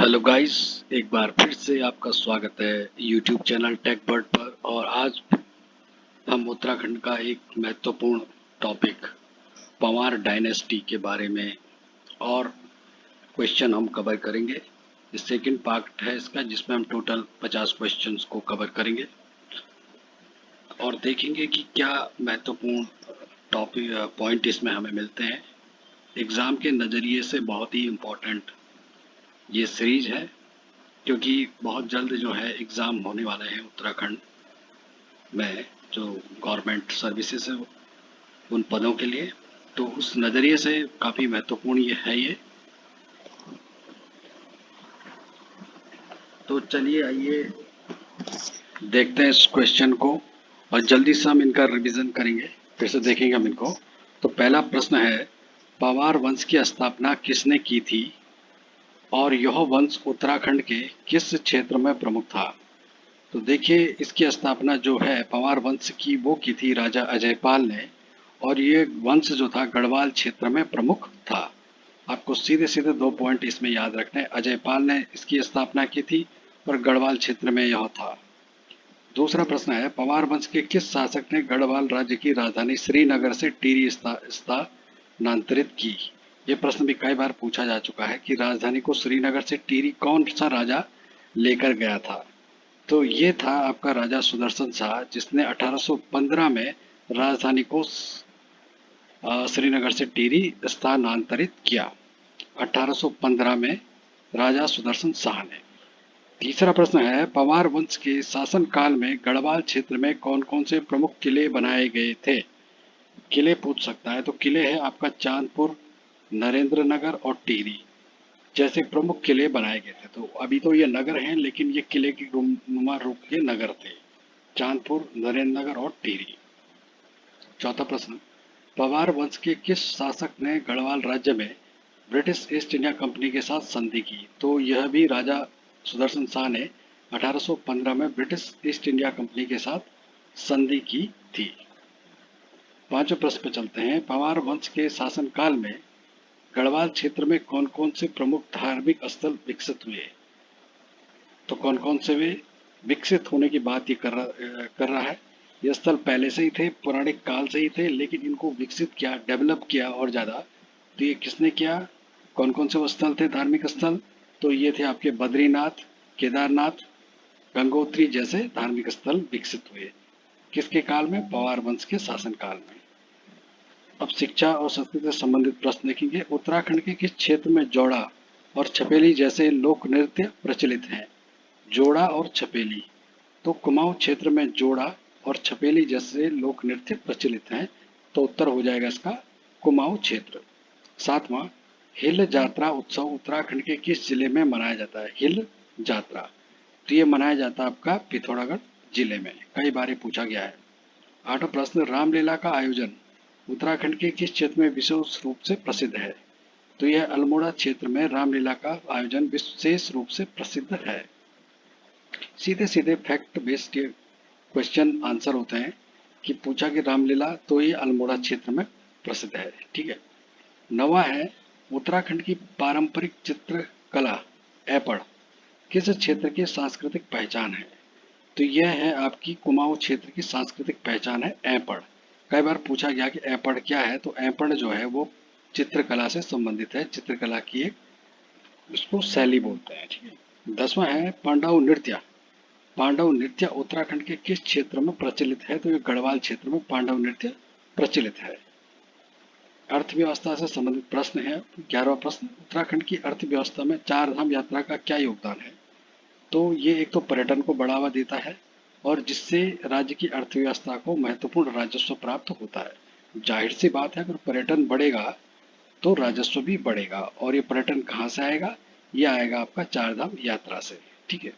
Hello guys, एक बार फिर से आपका स्वागत है यूट्यूब चैनल टेक बर्ड पर। और आज हम उत्तराखंड का एक महत्वपूर्ण टॉपिक पंवार डायनेस्टी के बारे में और क्वेश्चन हम कवर करेंगे। ये सेकंड पार्ट है इसका, जिसमें हम टोटल 50 क्वेश्चंस को कवर करेंगे और देखेंगे कि क्या महत्वपूर्ण टॉपिक पॉइंट इसमें हमें मिलते हैं। एग्ज़ाम के नज़रिए से बहुत ही इम्पोर्टेंट ये सीरीज है, क्योंकि बहुत जल्द जो है एग्ज़ाम होने वाले हैं उत्तराखंड में, जो गवर्नमेंट सर्विसेज है उन पदों के लिए। तो उस नज़रिए से काफ़ी महत्वपूर्ण ये है ये। तो चलिए आइए देखते हैं इस क्वेश्चन को और जल्दी से हम इनका रिवीजन करेंगे, फिर से देखेंगे हम इनको। तो पहला प्रश्न है, पंवार वंश की स्थापना किसने की थी और यह वंश उत्तराखंड के किस क्षेत्र में प्रमुख था। तो देखिए, इसकी स्थापना जो है पंवार वंश की वो की थी राजा अजयपाल ने, और ये वंश जो था गढ़वाल क्षेत्र में प्रमुख था। आपको सीधे सीधे 2 पॉइंट इसमें याद रखने हैं। अजयपाल ने इसकी स्थापना की थी और गढ़वाल क्षेत्र में यह था। दूसरा प्रश्न है, पंवार वंश के किस शासक ने गढ़वाल राज्य की राजधानी श्रीनगर से टिहरी स्थानांतरित की। ये प्रश्न भी कई बार पूछा जा चुका है कि राजधानी को श्रीनगर से टिहरी कौन सा राजा लेकर गया था। तो ये था आपका राजा सुदर्शन शाह, जिसने 1815 में राजधानी को श्रीनगर से टिहरी स्थानांतरित किया। 1815 में राजा सुदर्शन शाह ने। तीसरा प्रश्न है, पंवार वंश के शासन काल में गढ़वाल क्षेत्र में कौन कौन से प्रमुख किले बनाए गए थे। किले पूछ सकता है, तो किले हैं आपका चांदपुर, नरेंद्र नगर और टिहरी जैसे प्रमुख किले बनाए गए थे। तो अभी तो ये नगर हैं, लेकिन ये किले की नुमा रूप के नगर थे, चांदपुर, नरेंद्र नगर और टिहरी। चौथा प्रश्न, पंवार वंश के किस शासक ने गढ़वाल राज्य में ब्रिटिश ईस्ट इंडिया कंपनी के साथ संधि की। तो यह भी राजा सुदर्शन शाह ने 1815 में ब्रिटिश ईस्ट इंडिया कंपनी के साथ संधि की थी। पांचवें प्रश्न पे चलते हैं, पंवार वंश के शासनकाल में गढ़वाल क्षेत्र में कौन कौन से प्रमुख धार्मिक स्थल विकसित हुए। तो कौन कौन से वे विकसित होने की बात ये कर रहा है। ये स्थल पहले से ही थे, पौराणिक काल से ही थे, लेकिन इनको विकसित किया, डेवलप किया और ज़्यादा। तो ये किसने किया, कौन कौन से वो स्थल थे धार्मिक स्थल। तो ये थे आपके बद्रीनाथ, केदारनाथ, गंगोत्री जैसे धार्मिक स्थल विकसित हुए। किसके काल में, पंवार वंश के शासन काल में। अब शिक्षा और संस्कृति से संबंधित प्रश्न देखेंगे। उत्तराखंड के किस क्षेत्र में जोड़ा और छपेली जैसे लोक नृत्य प्रचलित हैं। जोड़ा और छपेली, तो कुमाऊं क्षेत्र में जोड़ा और छपेली जैसे लोक नृत्य प्रचलित हैं। तो उत्तर हो जाएगा इसका कुमाऊं क्षेत्र। सातवां, हिल जात्रा उत्सव उत्तराखंड के किस जिले में मनाया जाता है। हिल जात्रा, तो ये मनाया जाता है आपका पिथौरागढ़ जिले में, कई बार पूछा गया है। आठवां प्रश्न, रामलीला का आयोजन उत्तराखंड के किस क्षेत्र में विशेष रूप से प्रसिद्ध है। तो यह अल्मोड़ा क्षेत्र में रामलीला का आयोजन विशेष रूप से प्रसिद्ध है। सीधे सीधे फैक्ट बेस्ड ये क्वेश्चन आंसर होते हैं कि पूछा कि रामलीला, तो ये अल्मोड़ा क्षेत्र में प्रसिद्ध है। ठीक है। नवा है, उत्तराखंड की पारंपरिक चित्रकला ऐपड़ किस क्षेत्र की सांस्कृतिक पहचान है। तो यह है आपकी कुमाऊं क्षेत्र की सांस्कृतिक पहचान है ऐपड़। कई बार पूछा गया कि ऐपड़ क्या है। तो ऐपड़ जो है वो चित्रकला से संबंधित है, चित्रकला की एक उसको शैली बोलते हैं। ठीक है। 10वां है, पांडव नृत्य। पांडव नृत्य उत्तराखंड के किस क्षेत्र में प्रचलित है। तो ये गढ़वाल क्षेत्र में पांडव नृत्य प्रचलित है। अर्थव्यवस्था से संबंधित प्रश्न है। 11वां प्रश्न, उत्तराखंड की अर्थव्यवस्था में चार धाम यात्रा का क्या योगदान है। तो ये एक तो पर्यटन को बढ़ावा देता है और जिससे राज्य की अर्थव्यवस्था को महत्वपूर्ण राजस्व प्राप्त होता है। जाहिर सी बात है, अगर पर्यटन बढ़ेगा तो राजस्व भी बढ़ेगा। और ये पर्यटन कहाँ से आएगा, ये आएगा आपका चार धाम यात्रा से। ठीक है।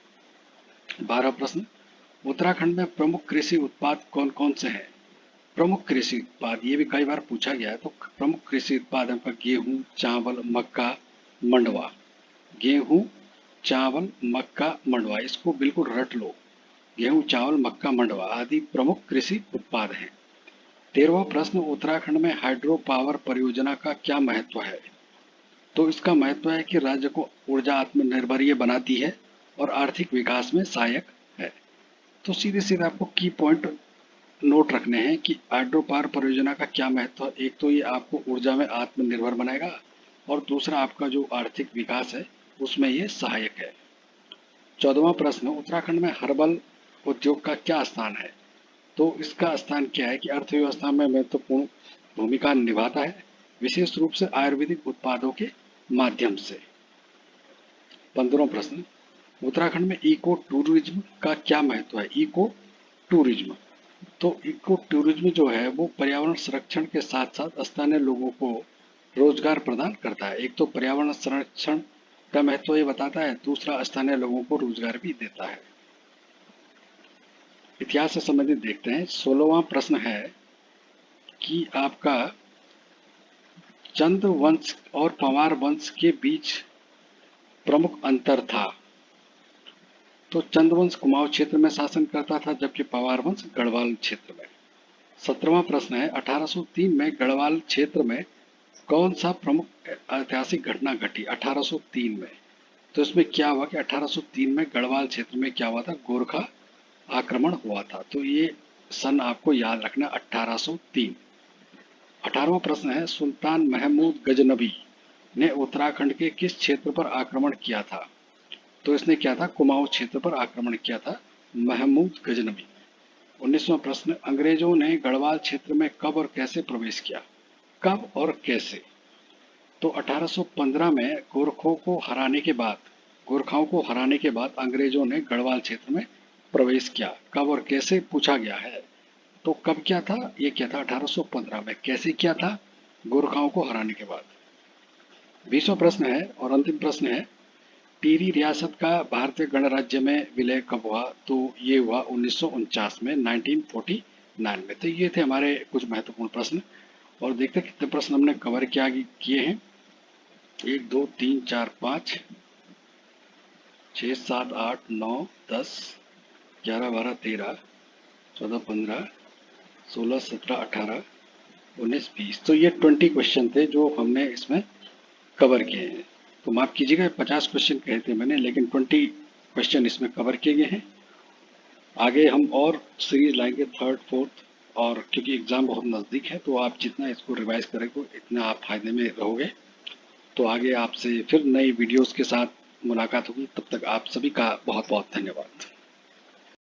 12वां प्रश्न, उत्तराखंड में प्रमुख कृषि उत्पाद कौन कौन से हैं। प्रमुख कृषि उत्पाद, ये भी कई बार पूछा गया है। तो प्रमुख कृषि उत्पाद आपका गेहूं, चावल, मक्का, मंडवा। गेहूं, चावल, मक्का, मंडवा, इसको बिल्कुल रट लो। गेहूं, चावल, मक्का, मंडवा आदि प्रमुख कृषि उत्पाद हैं। 13वां प्रश्न, उत्तराखंड में हाइड्रो पावर परियोजना का क्या महत्व है। तो इसका महत्व है कि राज्य को ऊर्जा आत्मनिर्भरीय बनाती है और आर्थिक विकास में सहायक है। तो सीधे सीधे आपको की पॉइंट नोट रखने हैं कि हाइड्रो पावर परियोजना का क्या महत्व है। एक तो ये आपको ऊर्जा में आत्मनिर्भर बनाएगा और दूसरा आपका जो आर्थिक विकास है उसमें ये सहायक है। 14वां प्रश्न, उत्तराखंड में हर्बल उद्योग का क्या स्थान है? तो इसका स्थान क्या है कि अर्थव्यवस्था में महत्वपूर्ण भूमिका निभाता है, विशेष रूप से आयुर्वेदिक उत्पादों के माध्यम से। 15वां प्रश्न, उत्तराखंड में इको टूरिज्म का क्या महत्व है? इको टूरिज्म, तो इको टूरिज्म जो है वो पर्यावरण संरक्षण के साथ साथ स्थानीय लोगों को रोजगार प्रदान करता है। एक तो पर्यावरण संरक्षण का महत्व ये बताता है, दूसरा स्थानीय लोगों को रोजगार भी देता है। इतिहास से संबंधित देखते हैं। 16वां प्रश्न है कि आपका चंद वंश और पंवार वंश के बीच प्रमुख अंतर था। तो चंद वंश कुमाऊं क्षेत्र में शासन करता था जबकि पंवार वंश गढ़वाल क्षेत्र में। 17वां प्रश्न है, 1803 में गढ़वाल क्षेत्र में कौन सा प्रमुख ऐतिहासिक घटना घटी? 1803 में, तो इसमें क्या हुआ कि 1803 में गढ़वाल क्षेत्र में क्या हुआ था? गोरखा आक्रमण हुआ था। तो ये सन आपको याद रखना, 1803। 18वां प्रश्न है, सुल्तान महमूद गजनबी ने उत्तराखंड के किस क्षेत्र पर आक्रमण किया था? तो इसने क्या था? कुमाऊं क्षेत्र पर आक्रमण किया था महमूद गजनबी। 19वां प्रश्न, अंग्रेजों ने गढ़वाल क्षेत्र में कब और कैसे प्रवेश किया? कब और कैसे? तो 1815 में गोरखाओं को हराने के बाद अंग्रेजों ने गढ़वाल क्षेत्र में प्रवेश किया। कब और कैसे पूछा गया है। तो कब क्या था? ये क्या था? 1815 में। कैसे किया था? गोरखाओं को हराने के बाद। 20वां प्रश्न है और अंतिम प्रश्न है, टिहरी रियासत का भारतीय गणराज्य में विलय कब हुआ? तो ये हुआ 1949 में, 1949 में। तो ये थे हमारे कुछ महत्वपूर्ण प्रश्न और देखते हैं कितने प्रश्न हमने कवर किए हैं। 1 2 3 4 5 6 7 8 9 10 11 12 13 14 15 16 17 18 19 20। तो ये 20 क्वेश्चन थे जो हमने इसमें कवर किए हैं। तो माफ कीजिएगा, 50 क्वेश्चन कहे थे मैंने, लेकिन 20 क्वेश्चन इसमें कवर किए गए हैं। आगे हम और सीरीज लाएंगे, थर्ड फोर्थ, और क्योंकि एग्जाम बहुत नज़दीक है तो आप जितना इसको रिवाइज करेंगे इतना आप फायदे में रहोगे। तो आगे आपसे फिर नई वीडियोस के साथ मुलाकात होगी। तब तक आप सभी का बहुत बहुत धन्यवाद।